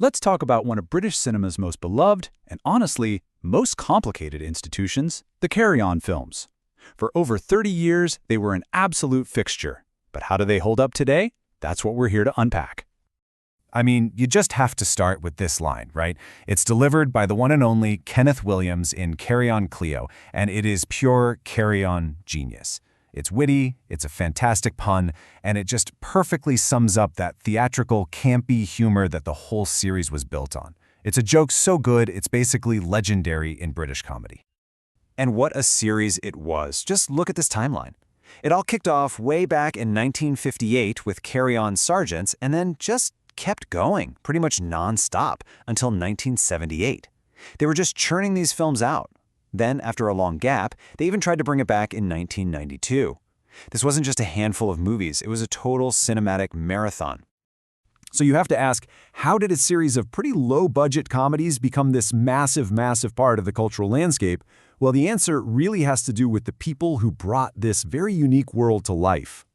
let's talk about one of British cinema's most beloved and, honestly, most complicated institutions, the Carry-On films. For over 30 years, they were an absolute fixture. But how do they hold up today? That's what we're here to unpack. I mean, you just have to start with this line, right? It's delivered by the one and only Kenneth Williams in Carry On Cleo, and it is pure carry-on genius. It's witty, it's a fantastic pun, and it just perfectly sums up that theatrical, campy humor that the whole series was built on. It's a joke so good, it's basically legendary in British comedy. And what a series it was. Just look at this timeline. It all kicked off way back in 1958 with Carry On Sergeants, and then just kept going, pretty much non-stop, until 1978. They were just churning these films out. Then, after a long gap, they even tried to bring it back in 1992. This wasn't just a handful of movies, it was a total cinematic marathon. So you have to ask, how did a series of pretty low-budget comedies become this massive, massive part of the cultural landscape? Well, the answer really has to do with the people who brought this very unique world to life.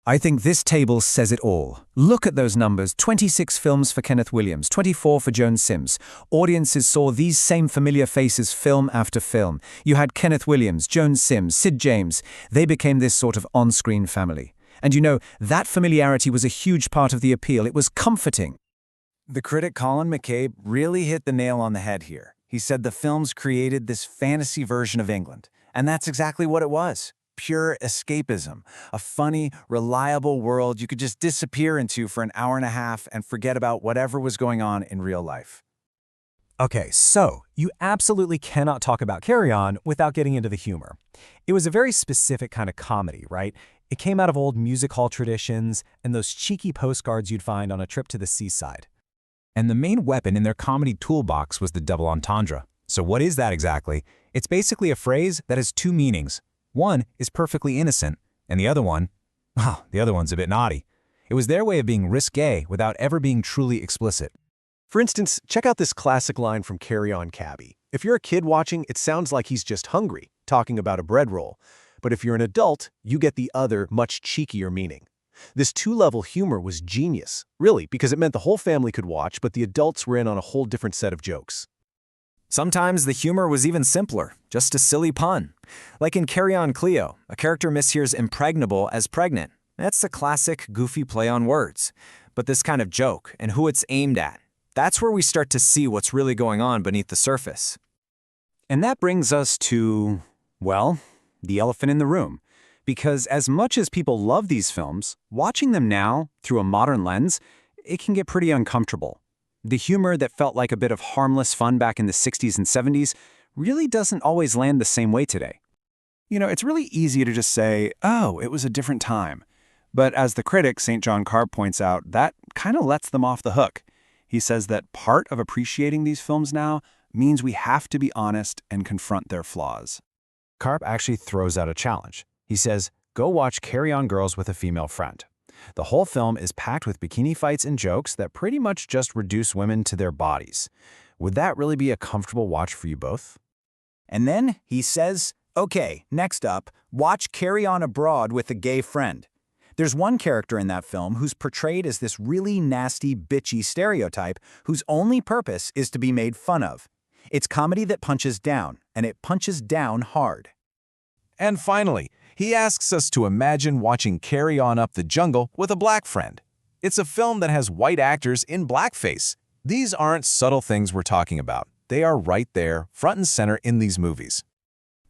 I think this table says it all. Look at those numbers, 26 films for Kenneth Williams, 24 for Joan Sims. Audiences saw these same familiar faces film after film. You had Kenneth Williams, Joan Sims, Sid James. They became this sort of on-screen family. And you know, that familiarity was a huge part of the appeal. It was comforting. The critic Colin McCabe really hit the nail on the head here. He said the films created this fantasy version of England. And that's exactly what it was. Pure escapism, a funny, reliable world you could just disappear into for an hour and a half and forget about whatever was going on in real life. Okay, so you absolutely cannot talk about Carry On without getting into the humor. It was a very specific kind of comedy, right? It came out of old music hall traditions and those cheeky postcards you'd find on a trip to the seaside. And the main weapon in their comedy toolbox was the double entendre. So what is that exactly? It's basically a phrase that has two meanings. One is perfectly innocent, and the other one's a bit naughty. It was their way of being risque without ever being truly explicit. For instance, check out this classic line from Carry On Cabby. If you're a kid watching, it sounds like he's just hungry, talking about a bread roll. But if you're an adult, you get the other, much cheekier meaning. This two-level humor was genius, really, because it meant the whole family could watch, but the adults were in on a whole different set of jokes. Sometimes the humor was even simpler, just a silly pun. Like in Carry On Cleo, a character mishears impregnable as pregnant. That's the classic, goofy play on words. But this kind of joke, and who it's aimed at, that's where we start to see what's really going on beneath the surface. And that brings us to, well, the elephant in the room. Because as much as people love these films, watching them now, through a modern lens, it can get pretty uncomfortable. The humor that felt like a bit of harmless fun back in the 60s and 70s really doesn't always land the same way today. You know, it's really easy to just say, oh, it was a different time. But as the critic, St. John Carp, points out, that kind of lets them off the hook. He says that part of appreciating these films now means we have to be honest and confront their flaws. Carp actually throws out a challenge. He says, go watch Carry On Girls with a female friend. The whole film is packed with bikini fights and jokes that pretty much just reduce women to their bodies. Would that really be a comfortable watch for you both? And then he says, okay, next up, watch Carry On Abroad with a gay friend. There's one character in that film who's portrayed as this really nasty, bitchy stereotype whose only purpose is to be made fun of. It's comedy that punches down, and it punches down hard. And finally, he asks us to imagine watching Carry On Up the Jungle with a black friend. It's a film that has white actors in blackface. These aren't subtle things we're talking about. They are right there, front and center in these movies.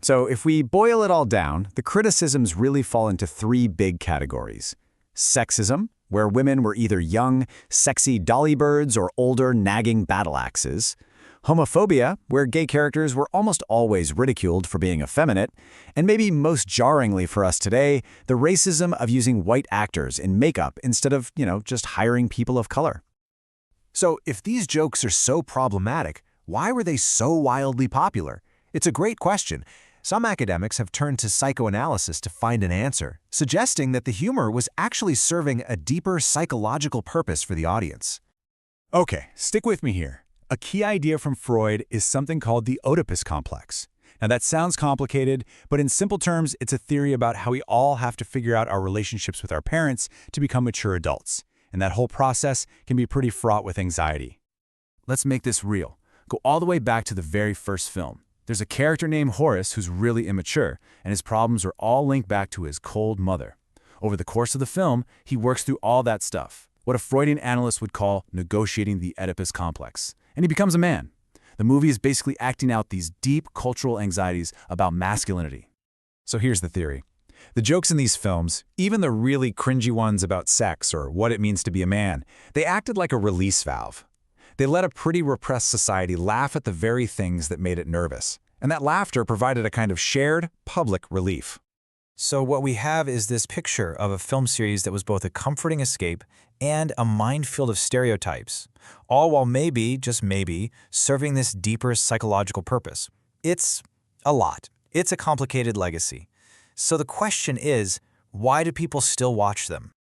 So if we boil it all down, the criticisms really fall into three big categories. Sexism, where women were either young, sexy dolly birds or older, nagging battle axes. Homophobia, where gay characters were almost always ridiculed for being effeminate. And maybe most jarringly for us today, the racism of using white actors in makeup instead of, just hiring people of color. So if these jokes are so problematic, why were they so wildly popular? It's a great question. Some academics have turned to psychoanalysis to find an answer, suggesting that the humor was actually serving a deeper psychological purpose for the audience. Okay, stick with me here. A key idea from Freud is something called the Oedipus complex. Now that sounds complicated, but in simple terms, it's a theory about how we all have to figure out our relationships with our parents to become mature adults. And that whole process can be pretty fraught with anxiety. Let's make this real. Go all the way back to the very first film. There's a character named Horace who's really immature, and his problems are all linked back to his cold mother. Over the course of the film, he works through all that stuff, what a Freudian analyst would call negotiating the Oedipus complex, and he becomes a man. The movie is basically acting out these deep cultural anxieties about masculinity. So here's the theory. The jokes in these films, even the really cringy ones about sex or what it means to be a man, they acted like a release valve. They let a pretty repressed society laugh at the very things that made it nervous, and that laughter provided a kind of shared, public relief. So what we have is this picture of a film series that was both a comforting escape and a minefield of stereotypes, all while maybe, just maybe, serving this deeper psychological purpose. It's a lot. It's a complicated legacy. So the question is, why do people still watch them?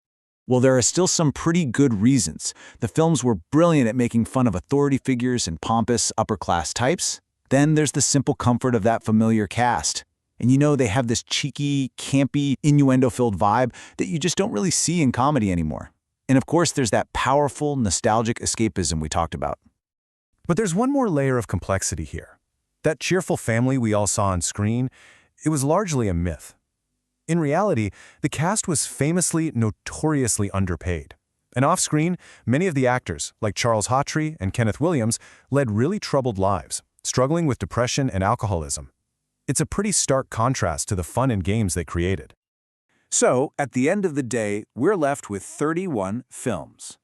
Well, there are still some pretty good reasons. The films were brilliant at making fun of authority figures and pompous, upper-class types. Then there's the simple comfort of that familiar cast. And you know, they have this cheeky, campy, innuendo-filled vibe that you just don't really see in comedy anymore. And of course, there's that powerful, nostalgic escapism we talked about. But there's one more layer of complexity here. That cheerful family we all saw on screen, it was largely a myth. In reality, the cast was famously, notoriously underpaid. And off-screen, many of the actors, like Charles Hawtrey and Kenneth Williams, led really troubled lives, struggling with depression and alcoholism. It's a pretty stark contrast to the fun and games they created. So, at the end of the day, we're left with 31 films.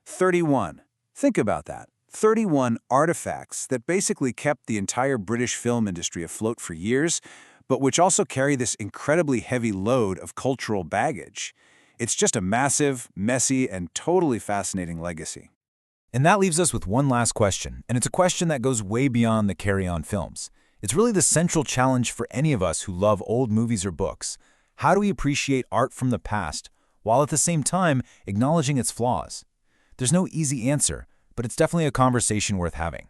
31. Think about that. 31 artifacts that basically kept the entire British film industry afloat for years, but which also carry this incredibly heavy load of cultural baggage. It's just a massive, messy, and totally fascinating legacy. And that leaves us with one last question, and it's a question that goes way beyond the Carry On films. It's really the central challenge for any of us who love old movies or books. How do we appreciate art from the past, while at the same time acknowledging its flaws? There's no easy answer, but it's definitely a conversation worth having.